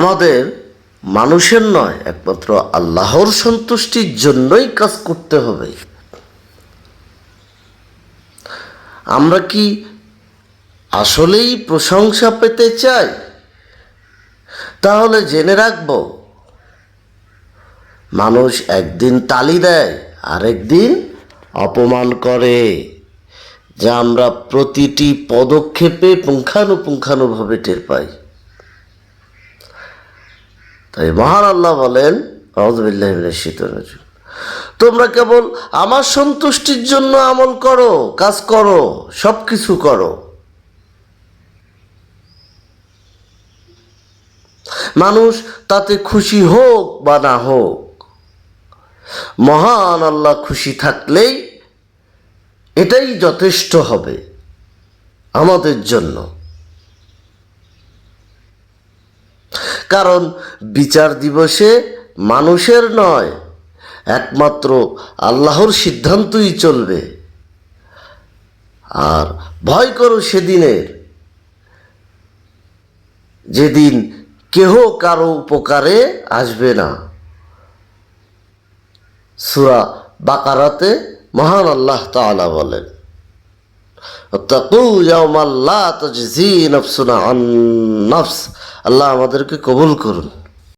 আমাদের মানুষের নয়, একমাত্র আল্লাহর সন্তুষ্টির জন্যই কাজ করতে হবে। আমরা কি আসলেই প্রশংসা পেতে চাই? তাহলে জেনে রাখব, মানুষ একদিন তালি দেয়, আরেকদিন অপমান করে, যা আমরা প্রতিটি পদক্ষেপে পুঙ্খানুপুঙ্খানুভাবে টের পাই। তাই মহান আল্লাহ বলেন, আউযু বিল্লাহি মিনাশ শাইতানির রাজিম, তোমরা কেবল আমার সন্তুষ্টির জন্য আমল করো, কাজ করো, সব কিছু করো। মানুষ তাতে খুশি হোক বা না হোক, মহান আল্লাহ খুশি থাকলেই এটাই যথেষ্ট হবে আমাদের জন্য। কারণ বিচার দিবসে মানুষের নয়, একমাত্র আল্লাহর সিদ্ধান্তই চলবে। আর ভয় করো সেদিনের, যেদিন কেহ কারো উপকারে আসবে না। সূরা বাকারাতে মহান আল্লাহ তাআলা বলেন, ওয়াত্তাকু ইয়াওমান লা তাজজি নাফসুন আন নাফস। আল্লাহ আমাদেরকে কবুল করুন।